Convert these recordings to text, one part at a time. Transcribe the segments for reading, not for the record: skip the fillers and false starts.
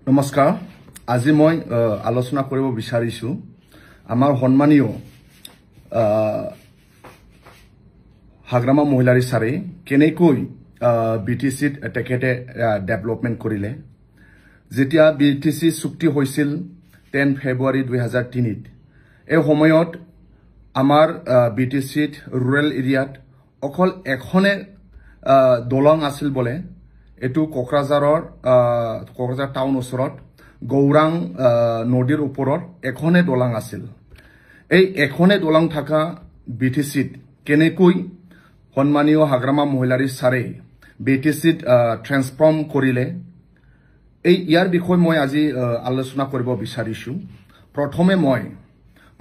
নমস্কাৰ আজি মই আলোচনা কৰিব বিচাৰিছো আমাৰ সন্মানীয় হাগ্ৰামা মহিলাৰী সাৰে কেনেকৈ বিটিসি টেকেটে ডেভেলপমেন্ট কৰিলে যেতিয়া বিটিসি চুক্তি হৈছিল 10 ফেব্ৰুৱাৰী 2003 এই সময়ত আমাৰ বিটিসিত ৰুৰেল এৰিয়াত অকল এখনে দলং আছিল বলে এটু কোকৰাঝাৰ টাউন ওচৰত গৌৰাং নদীৰ ওপৰত এখনে দলং আছিল এই এখনে দলং থাকা বিটিসিত কেনেকৈ সন্মানীয় হাগ্ৰামা মহিলাৰী সাৰে বিটিসিত ট্ৰান্সফৰ্ম কৰিলে এই ইয়াৰ বিষয় মই আজি আলোচনা কৰিব বিচাৰিছো প্ৰথমে মই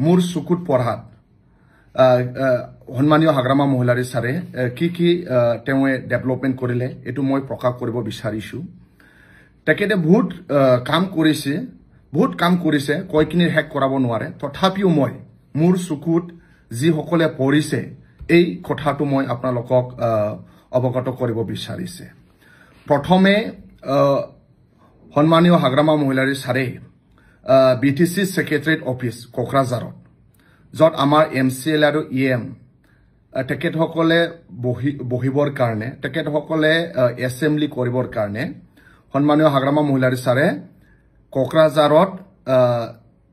মোৰ চকুত পঢ়াত সন্মানীয় হাগ্ৰামা মহিলাৰী সাৰে কি তেৱে ডেভেলপমেন্ট কৰিলে এটো মই প্ৰকাশ কৰিব বিচাৰিছো তেকেতে বহুত কাম কৰিছে কয়কিনি হেক কৰাব নোৱাৰে তথাপিও মই মোৰ চকুত যি সকলে পঢ়িছে এই কথাটো মই আপোনালোকক অৱগত কৰিব বিচাৰিছে প্ৰথমে সন্মানীয় হাগ্ৰামা মহিলাৰী সাৰে বিটিসি সেক্ৰেটাৰিয়েট অফিস কোকৰাঝাৰত যত আমাৰ এমসিএল আৰু ইএম টেকেট সকলে বহিবৰ কাৰণে টেকেট সকলে এসেম্বলি কৰিবৰ কাৰণে সন্মানীয় হাগ্ৰামা মহিলাৰী সাৰে কোকৰাঝাৰত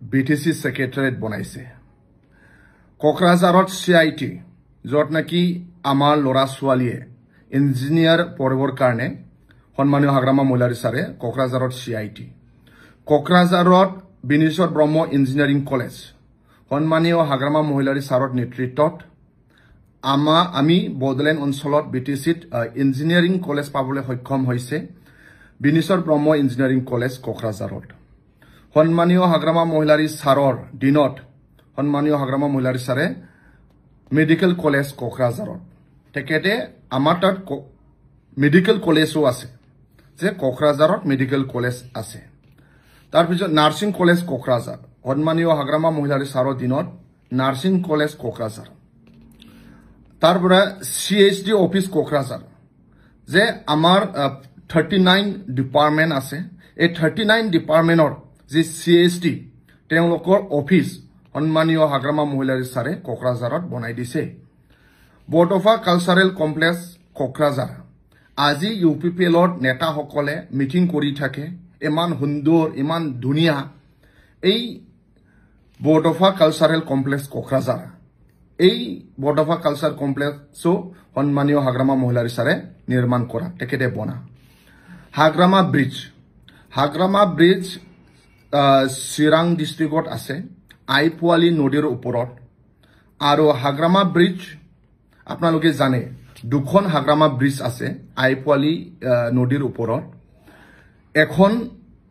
বিটিসি সেক্ৰেটাৰিয়েট বনাইছে কোকৰাঝাৰত সিআইটি যত নাকি আমাৰ লৰা ছোৱালীয়ে ইঞ্জিনিয়াৰ পঢ়িবৰ কাৰণে সন্মানীয় হাগ্ৰামা মহিলাৰী সাৰে কোকৰাঝাৰত সিআইটি কোকৰাঝাৰত বিনেশ্বৰ ব্ৰহ্ম ইঞ্জিনিয়াৰিং কলেজ সন্মানীয় হাগ্ৰামা মহিলাৰী সাৰৰ নেতৃত্বত আমি বদলেন অঞ্চলত বিটিসিত ইঞ্জিনিয়াৰিং কলেজ পাবলৈ সক্ষম হৈছে বিনেশ্বৰ ব্ৰহ্ম ইঞ্জিনিয়াৰিং কলেজ কোকৰাঝাৰত সন্মানীয় হাগ্ৰামা মহিলাৰী সাৰৰ দিনত সন্মানীয় হাগ্ৰামা মহিলাৰী সাৰে মেডিকেল কলেজ কোকৰাঝাৰত তেকেতে আমাৰ তাত মেডিকেল কলেজও আছে যে কোকৰাঝাৰত মেডিকেল কলেজ আছে তাৰ পিছত নাৰ্সিং কলেজ কোকৰাঝাৰ সন্মানীয় হাগ্ৰামা মহিলাৰী সাৰৰ দিনত নাৰ্সিং কলেজ কোকৰাঝাৰ তাৰপৰা সিএইচডি অফিস কোকৰাঝাৰ যে আমাৰ 39 ডিপাৰ্টমেন্ট আছে এই 39 ডিপাৰ্টমেন্টৰ যে সিএইচডি তেওঁলোকৰ অফিস সন্মানীয় হাগ্ৰামা মহিলাৰী সাৰে কোকৰাঝাৰত বনাই দিছে বৰদফা কালচাৰেল কমপ্লেক্স কোকৰাঝাৰ আজি ইউপিপিএলৰ নেতা সকলে মিটিং কৰি থাকে ইমান সুন্দৰ ইমান ধুনিয়া এই বৰদফা কালচাৰেল কমপ্লেক্স কোকৰাঝাৰ এই বৰদফা কালচাৰ কমপ্লেক্সও সন্মানীয় হাগ্ৰামা মহিলাৰী সাৰে নিৰ্মাণ কৰা তেকেতে বনা হাগ্ৰামা ব্ৰিজ চিৰাং ডিস্ট্ৰিক্টত আছে আইপুৱালি নদীৰ ওপৰত আৰু হাগ্ৰামা ব্ৰিজ আপোনালোকে জানে দুখন হাগ্ৰামা ব্ৰিজ আছে আইপুৱালি নদীৰ ওপৰত এখন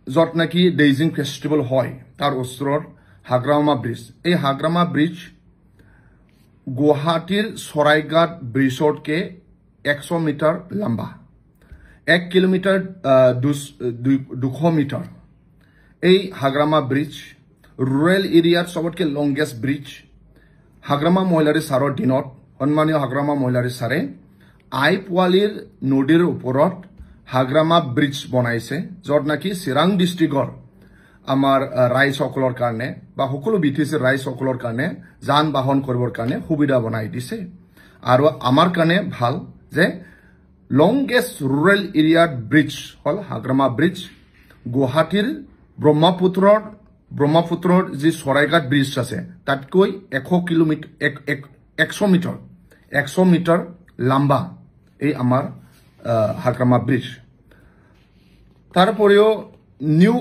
যত নাকি ডেইজিং ফেষ্টিভেল হয় তাৰ ওচৰত হাগ্ৰামা ব্ৰিজ এই হাগ্ৰামা ব্ৰিজ গুৱাহাটীৰ সৰাইঘাট ব্ৰিজতকে 100 মিটাৰ লম্বা 1 কিলোমিটাৰ 200 মিটাৰ এই হাগ্ৰামা ব্ৰিজ ৰুৰেল এৰিয়াৰ সবতকে লংগেষ্ট ব্ৰিজ হাগ্ৰামা মহিলাৰী সাৰৰ দিনত সন্মানীয় হাগ্ৰামা মহিলাৰী সাৰে আইপুৱালিৰ নদীৰ ওপৰত হাগ্ৰামা ব্ৰিজ বনাইছে যত নাকি চিৰাং ডিস্ট্ৰিক্টৰ আমাৰ ৰাইজ সকলৰ কাৰণে বা সকলো বিটিসি ৰাইজ সকলৰ কাৰণে যান বাহন কৰিবৰ কাৰণে সুবিধা বনাই দিছে আৰু আমাৰ কাৰণে ভাল যে লংগেষ্ট ৰুৰেল এৰিয়াৰ ব্ৰিজ হল হাগ্ৰামা ব্ৰিজ গুৱাহাটীৰ ব্ৰহ্মপুত্ৰৰ যি সৰাইঘাট ব্ৰিজ আছে তাতকৈ 100 মিটাৰ লম্বা এই আমাৰ হাগ্ৰামা ব্ৰিজ তাৰপৰেও নিউ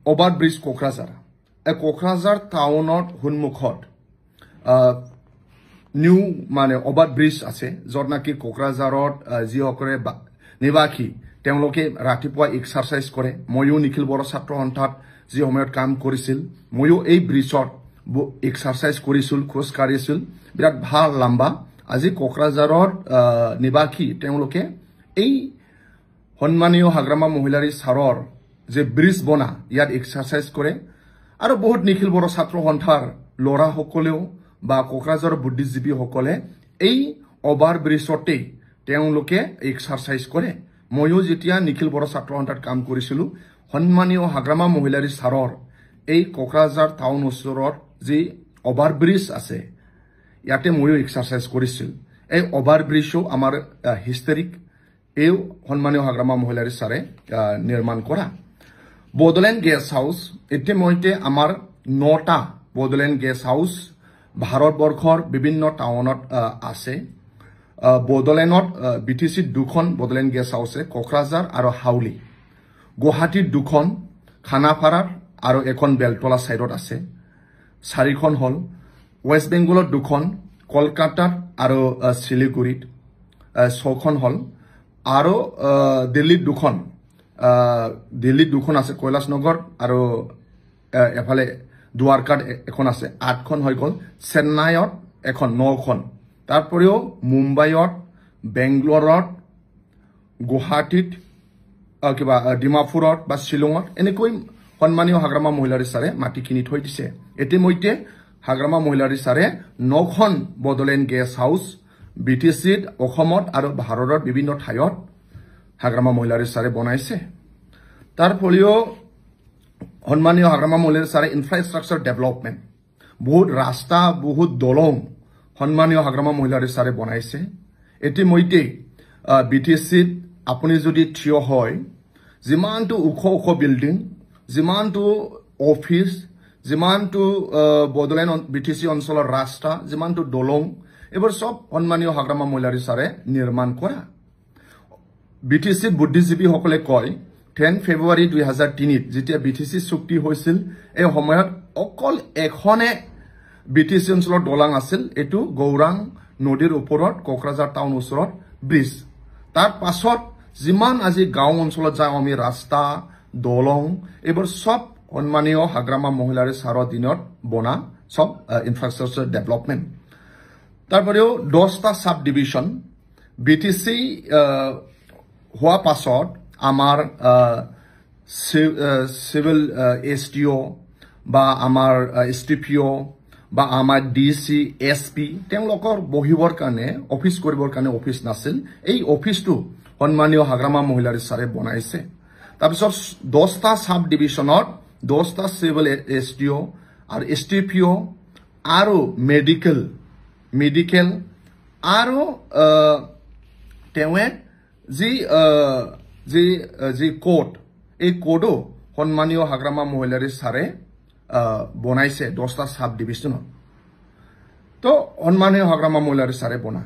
ওভাৰ ব্ৰিজ কোকৰাঝাৰ টাউনৰ সন্মুখত নিউ মানে ওভাৰ ব্ৰিজ আছে যত নাকি কোকৰাঝাৰত যিসকলে নিবাসী তেওঁলোকে ৰাতিপুৱা এক্সাৰসাইজ কৰে ময়ো নিখিল বড়ো ছাত্ৰ সন্থাত যি সময়ত কাম কৰিছিল ময়ো এই ব্ৰিজত এক্সাৰসাইজ কৰিছিল খোজ কাঢ়িছিল বিৰাট ভাল লম্বা আজি কোকৰাঝাৰৰ নিবাসী তেওঁলোকে এই সন্মানীয় হাগ্ৰামা মহিলাৰী সাৰৰ যে ব্ৰিজ বনা ইয়াত এক্সাৰসাইজ কৰে আৰু বহুত নিখিল বড়ো ছাত্ৰ সন্থাৰ লৰা সকলেও বা কোকৰাঝাৰৰ বুদ্ধিজীৱী সকলে এই ওভাৰ ব্ৰিজতে তেওঁলোকে এক্সাৰসাইজ কৰে ময়ো যেতিয়া নিখিল বড়ো ছাত্ৰ সন্থাত কাম কৰিছিলোঁ সন্মানীয় হাগ্ৰামা মহিলাৰী ছাৰৰ এই কোকৰাঝাৰ টাউন ওচৰত যি অভাৰব্ৰিজ আছে ইয়াতে ময়ো এক্সাৰচাইজ কৰিছিল এই অভাৰব্ৰিজও আমাৰ হিষ্টৰিক এই সন্মানীয় হাগ্ৰামা মহিলাৰী ছাৰে নিৰ্মাণ কৰা বডলেণ্ড গেষ্ট হাউচ ইতিমধ্যে আমাৰ 9টা বডলেণ্ড গেষ্ট হাউচ ভাৰতবৰ্ষৰ বিভিন্ন টাউনত আছে বডলেণ্ডত BTC দুখন বডলেণ্ড গেষ্ট হাউচ আছে কোকৰাঝাৰ আৰু হাউলি গুৱাহাটীত দুখন খানাপাৰাত আৰু এখন বেলতলা সাইডত আছে 4খন হল ওয়েস্ট বেংগলত দুখন কলকাতাত আৰু শিলিগুড়িত 6খন হল আৰু দিল্লীত দুখন আছে কৈলাশনগৰ আৰু এফালে দুৱাৰকাত এখন আছে 8খন হৈ গল চেন্নাইত এখন 9খন তাৰপৰেও মুম্বাইত বেংগলোৰত গুৱাহাটীত কিবা ডিমাপুৰত বা শিলঙত এনেকৈ সন্মানীয় হাগ্ৰামা মহিলাৰী ছাৰে মাটি কিনি থৈ দিছে ইতিমধ্যে হাগ্ৰামা মহিলাৰী ছাৰে 9খন বডলেণ্ড গেষ্ট হাউচ BTCত অসমত আৰু ভাৰতৰ বিভিন্ন ঠাইত হাগ্ৰামা মহিলাৰী ছাৰে বনাইছে তাৰপৰেও সন্মানীয় হাগ্ৰামা মহিলাৰী ছাৰে ইনফ্ৰাষ্ট্ৰাকচাৰ ডেভেলপমেন্ট বহুত ৰাস্তা বহুত দলং সন্মানীয় হাগ্ৰামা মহিলাৰী ছাৰে বনাইছে ইতিমধ্যে BTCত আপুনি যদি থিয় হয় যিমানটো ওখ বিল্ডিং যিমানটো অফিস যিমানটো বডলেণ্ড BTC অঞ্চলৰ ৰাস্তা যিমানটো দলং এবাৰ সব সন্মানীয় হাগ্ৰামা মহিলাৰী ছাৰে নিৰ্মাণ কৰা BTC বুদ্ধিজীৱী সকলে কয় 10 ফেব্ৰুৱাৰী 2003 যেতিয়া BTC চুক্তি হৈছিল এই সময়ত অকল এখনে BTC অঞ্চলৰ দলং আছিল এটো গৌৰাং নদীৰ ওপৰত কোকৰাঝাৰ টাউন ওচৰত ব্ৰিজ তাৰ পাছত যিমান আজি গাঁও অঞ্চলত যায় আমি ৰাস্তা দলং এবাৰ সব সন্মানীয় হাগ্ৰামা মহিলাৰী ছাৰৰ দিনত বনা সব ইনফ্ৰাষ্ট্ৰাকচাৰ ডেভেলপমেন্ট তাৰপৰেও 10টা সাব ডিভিশন BTC হওয়া পাছত আমাৰ সিভিল SDO বা আমাৰ STPO বা আমাৰ DC SP তেওঁলোকৰ বহিবৰ কাৰণে অফিস কৰিবৰ কাৰণে অফিস নাছিল এই অফিসটো সন্মানীয় হাগ্ৰামা মহিলাৰী ছাৰে বনাইছে তাৰপিছত 10টা সাব ডিভিশনত 10টা সিভিল SDO আৰু STPO আৰু মেডিকেল আৰু তেৱে যি কোড এই কোডো সন্মানীয় হাগ্ৰামা মহিলাৰী ছাৰে বনাইছে 10টা সাব ডিভিশনত তো সন্মানীয় হাগ্ৰামা মহিলাৰী ছাৰে বনা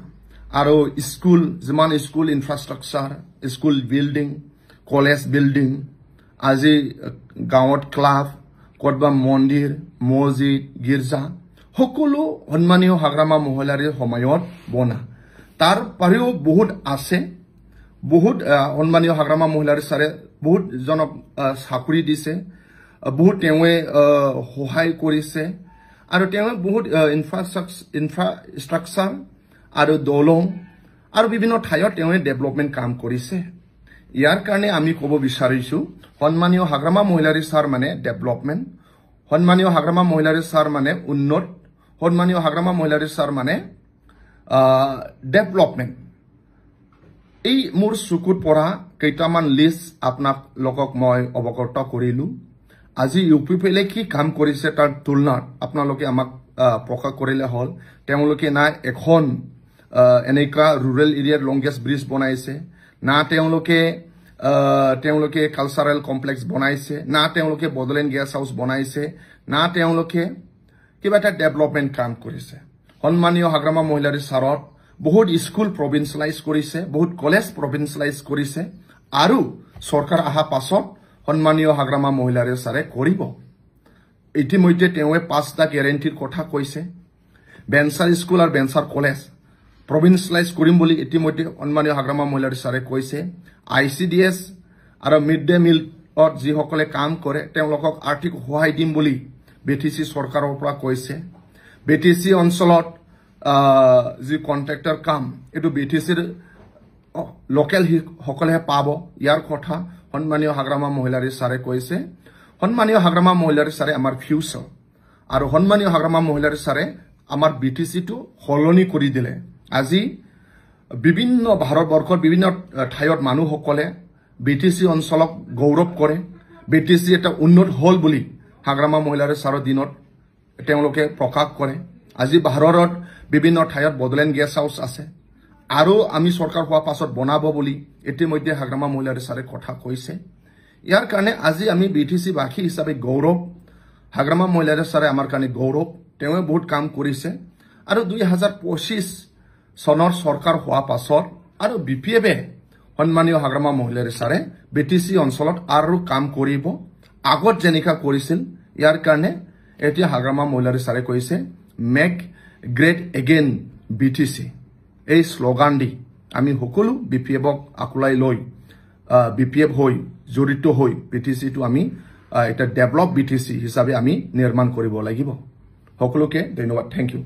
আৰু স্কুল যিমান school infrastructure school building college building আজি গাঁৱত ক্লাব কতবা মন্দিৰ মছজিদ গীৰ্জা সকলো সন্মানীয় হাগ্ৰামা মহিলাৰীৰ সময়ত বনা তাৰ পাৰেও বহুত আছে বহুত সন্মানীয় হাগ্ৰামা মহিলাৰী ছাৰে বহুত জনক চাকৰি দিছে বহুত তেৱে সহায় কৰিছে আৰু তেৱে বহুত ইনফ্ৰাষ্ট্ৰাকচাৰ আৰু দলং আৰু বিভিন্ন ঠাইত তেৱে ডেভেলপমেন্ট কাম কৰিছে ইয়াৰ কাৰণে আমি ক'ব বিচাৰিছো সন্মানীয় হাগ্ৰামা মহিলাৰী ছাৰ মানে ডেভেলপমেন্ট সন্মানীয় হাগ্ৰামা মহিলাৰী ছাৰ মানে উন্নত সন্মানীয় হাগ্ৰামা মহিলাৰী ছাৰ মানে ডেভেলপমেন্ট এই মোৰ চকুত পৰা কেইটামান লিষ্ট আপোনাক লগক মই অৱগত কৰিলো আজি UPPলে কি কাম কৰিছে তাৰ তুলনাত আপোনালোকে আমাক প্ৰকাশ কৰিলে হল তেওঁলোকে না এখন এনেকা ৰুৰেল এৰিয়াৰ লংগেষ্ট ব্ৰিজ বনাইছে না তেওঁলোকে কালচাৰেল কমপ্লেক্স বনাইছে না তেওঁলোকে বডলেণ্ড গেষ্ট হাউচ বনাইছে না তেওঁলোকে কিবা এটা ডেভেলপমেন্ট কাম কৰিছে সন্মানীয় হাগ্ৰামা মহিলাৰী ছাৰত বহুত স্কুল প্ৰভিন্সিয়েলাইজ কৰিছে বহুত কলেজ প্ৰভিন্সিয়েলাইজ কৰিছে আৰু চৰকাৰ আহা পাছত সন্মানীয় হাগ্ৰামা মহিলাৰী ছাৰে কৰিব ইতিমধ্যে তেৱে 5টা গ্যাৰেণ্টিৰ কথা কৈছে বেঞ্চাৰ স্কুল আৰু বেঞ্চাৰ কলেজ প্ৰভিন্সিয়েলাইজ কৰিম বুলি ইতিমধ্যে সন্মানীয় হাগ্ৰামা মহিলাৰী ছাৰে কৈছে ICDS আৰু মিড ডে মিলত যিসকলে কাম কৰে তেওঁলোকক আৰ্থিক সহায় দিম বুলি BTC চৰকাৰৰ পৰা কৈছে BTC অঞ্চলত যি কন্ট্ৰাক্টৰ কাম এটো BTCৰ লোকেল সকলে পাব ইয়াৰ কথা সন্মানীয় হাগ্ৰামা মহিলাৰী ছাৰে কৈছে সন্মানীয় হাগ্ৰামা মহিলাৰী ছাৰে আমাৰ ফিউচাৰ আৰু সন্মানীয় হাগ্ৰামা মহিলাৰী ছাৰে আমাৰ BTC টো হলনি কৰি দিলে আজি বিভিন্ন ভাৰতবৰ্ষৰ বিভিন্ন ঠাইত মানুহসকলে BTC অঞ্চলক গৌৰৱ কৰে BTC এটা উন্নত হল বুলি হাগ্ৰামা মহিলাৰ সাৰৰ দিনত তেওঁলোকে প্ৰকাশ কৰে আজি ভাৰতত বিভিন্ন ঠাইত বদলেন গেছ হাউস আছে আৰু আমি সৰকাৰ হোৱা পাছত বনাব বুলি ইতিমধ্যে হাগ্ৰামা মহিলাৰ সাৰে কথা কৈছে ইয়াৰ কাৰণে আজি আমি BTC বাসী হিচাপে গৌৰৱ হাগ্ৰামা মহিলাৰ সাৰে আমাৰ কাৰণে গৌৰৱ তেওঁ বহুত কাম কৰিছে আৰু 2025 সনৰ সৰকাৰ হোৱা পাছত আৰু BPF সন্মানীয় হাগ্ৰামা মহিলাৰ সাৰে BTC অঞ্চলত আৰু কাম কৰিব আগত যেনিকা কৰিছিল ইয়াৰ কাৰণে এতিয়া হাগ্ৰামা মহিলাৰ সাৰে কৈছে মেক গ্ৰেট এগেইন BTC এই স্লোগান দি আমি সকলো BPFক আকুলাই লৈ BPF হৈ জড়িত হৈ BTC টো আমি এটা ডেভেলপ BTC হিচাপে আমি নিৰ্মাণ কৰিব লাগিব সকলোকে ধন্যবাদ থ্যাংক ইউ